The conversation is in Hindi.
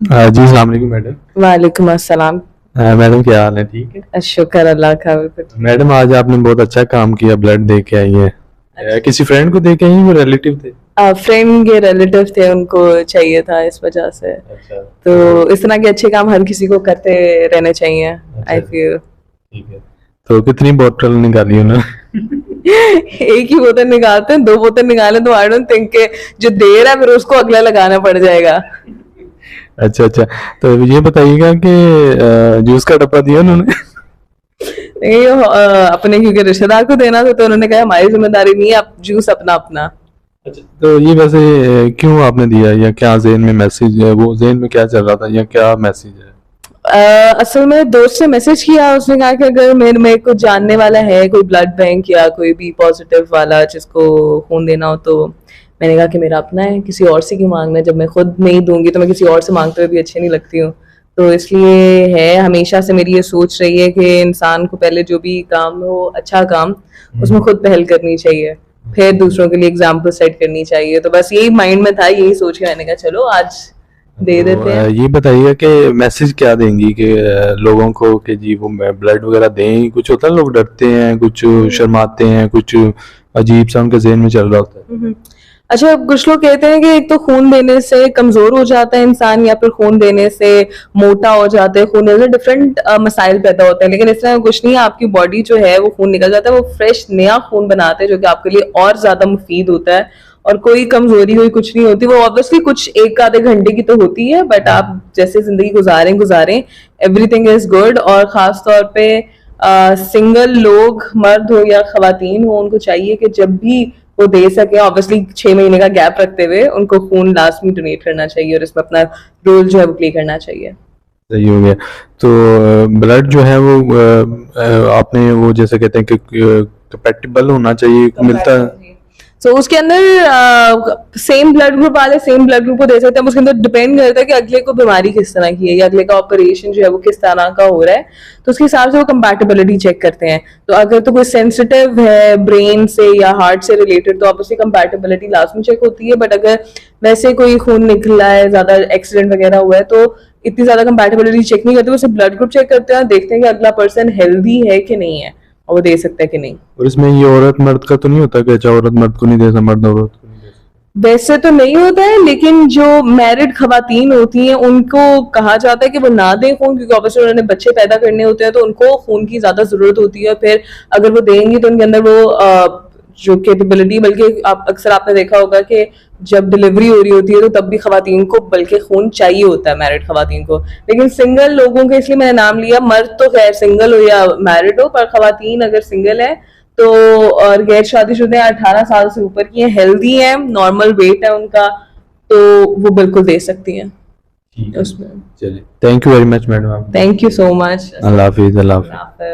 जी अस्सलाम वालेकुम मैडम। वालेकुम अस्सलाम। मैडम क्या हाल है, ठीक है? शुक्र अल्लाह का, बिल्कुल ठीक। मैडम आज आपने बहुत अच्छा काम किया, ब्लड दे के आई है। किसी फ्रेंड को दे के आई हैं, वो रिलेटिव थे? फ्रेंड के रिलेटिव थे, उनको चाहिए था इस वजह से। अच्छा तो इस तरह के अच्छे काम हर किसी को करते रहने चाहिए, अच्छा आई फील। ठीक है। तो कितनी बोतल निकाली उन्होंने? एक ही बोतल निकालते हैं, दो बोतल निकाले तो आई डोंट थिंक के जो दे रहा है फिर उसको अगला लगाना पड़ जाएगा। अच्छा अच्छा। तो ये बताइएगा कि जूस का डब्बा दिया उन्होंने? नहीं अपने क्योंकि रिश्तेदार को देना था तो उन्होंने कहा हमारी जिम्मेदारी नहीं है, आप जूस अपना अपना। अच्छा, तो ये वैसे क्यों आपने दिया, या क्या जेहन में मैसेज है, वो जेहन में क्या चल रहा था, या क्या मैसेज है? असल में दोस्त से मैसेज किया, उसने कहा कि अगर मेरे को जानने वाला है कोई ब्लड बैंक या कोई भी पॉजिटिव वाला जिसको खून देना हो, तो मैंने कहा कि मेरा अपना है, किसी और से क्यों मांगना है, जब मैं खुद नहीं दूंगी तो मैं किसी और से मांगते हुए भी अच्छी नहीं लगती हूँ। तो इसलिए है, हमेशा से मेरी ये सोच रही है कि इंसान को पहले जो भी काम हो, अच्छा काम, उसमें खुद पहल करनी चाहिए, फिर दूसरों के लिए एग्जाम्पल सेट करनी चाहिए। तो बस यही माइंड में था, यही सोच के मैंने कहा चलो आज दे तो देते हैं। ये बताइए कि मैसेज क्या देंगी कि लोगों को कि जी वो ब्लड वगैरह दें? कुछ होता है लोग डरते हैं, कुछ शर्माते हैं, कुछ अजीब सा उनके ज़हन में चल रहा होता है। अच्छा, कुछ लोग कहते हैं कि एक तो खून देने से कमजोर हो जाता है इंसान, या फिर खून देने से मोटा हो जाता है, खून देने से डिफरेंट मसाइल पैदा होते हैं, लेकिन इस तरह कुछ नहीं है। आपकी बॉडी जो है वो खून निकल जाता है, वो फ्रेश नया खून बनाते हैं जो कि आपके लिए और ज्यादा मुफीद होता है। और कोई कमजोरी हुई कुछ नहीं होती, वो ऑब्वियसली कुछ एक आधे घंटे की तो होती है, बट आप जैसे जिंदगी गुजारें गुजारें, एवरीथिंग इज गुड। और खास तौर पे सिंगल लोग, मर्द हो या खवातीन हो, उनको चाहिए कि जब भी वो दे सके, ऑब्वियसली 6 महीने का गैप रखते हुए, उनको खून लाजमी डोनेट करना चाहिए और इसमें अपना रोल जो है वो प्ले करना चाहिए। सही हो गया। तो ब्लड जो है वो आपने वो जैसे कहते हैं कि कंपैटिबल होना चाहिए, मिलता है? सो उसके अंदर सेम ब्लड ग्रुप वाले सेम ब्लड ग्रुप को दे सकते हैं। उसके अंदर डिपेंड करता है कि अगले को बीमारी किस तरह की है या अगले का ऑपरेशन जो है वो किस तरह का हो रहा है, तो उसके हिसाब से वो कंपैटिबिलिटी चेक करते हैं। तो अगर तो कोई सेंसिटिव है ब्रेन से या हार्ट से रिलेटेड, तो ऑब्वियसली कंपैटिबिलिटी लाजमी चेक होती है। बट अगर वैसे कोई खून निकला है, ज्यादा एक्सीडेंट वगैरह हुआ है, तो इतनी ज्यादा कंपैटिबिलिटी चेक नहीं करते, वो सिर्फ ब्लड ग्रुप चेक करते हैं, देखते हैं कि अगला पर्सन हेल्दी है कि नहीं है और वो दे सकता है कि नहीं। और इसमें ये औरत मर्द का तो नहीं होता कि अच्छा औरत मर्द को नहीं दे सकता, मर्द औरत को नहीं दे सकता? वैसे तो नहीं होता है, लेकिन जो मैरिड खवातीन होती हैं उनको कहा जाता है कि वो ना दें खून, क्योंकि ऑब्वियसली उन्होंने बच्चे पैदा करने होते हैं, तो उनको खून की ज्यादा जरूरत होती है। फिर अगर वो देंगी तो उनके अंदर वो जो कैपेबिलिटी, बल्कि आप अक्सर आपने देखा होगा कि जब डिलीवरी हो रही होती है तो तब भी खवातीन को बल्कि खून चाहिए होता है, मैरिड खवातीन को। लेकिन सिंगल लोगों के, इसलिए मैंने नाम लिया, मर्द तो खैर सिंगल हो या मैरिड हो, पर खवातीन अगर सिंगल है तो, और गैर शादीशुदा 18 साल से ऊपर की हैं, हेल्दी हैं, नॉर्मल वेट है उनका, तो वो बिल्कुल दे सकती हैं ठीक है। उसमें। चलिए, thank you very much madam. आप थैंक यू सो मच। अल्लाह हाफिज। अल्लाह हाफिज।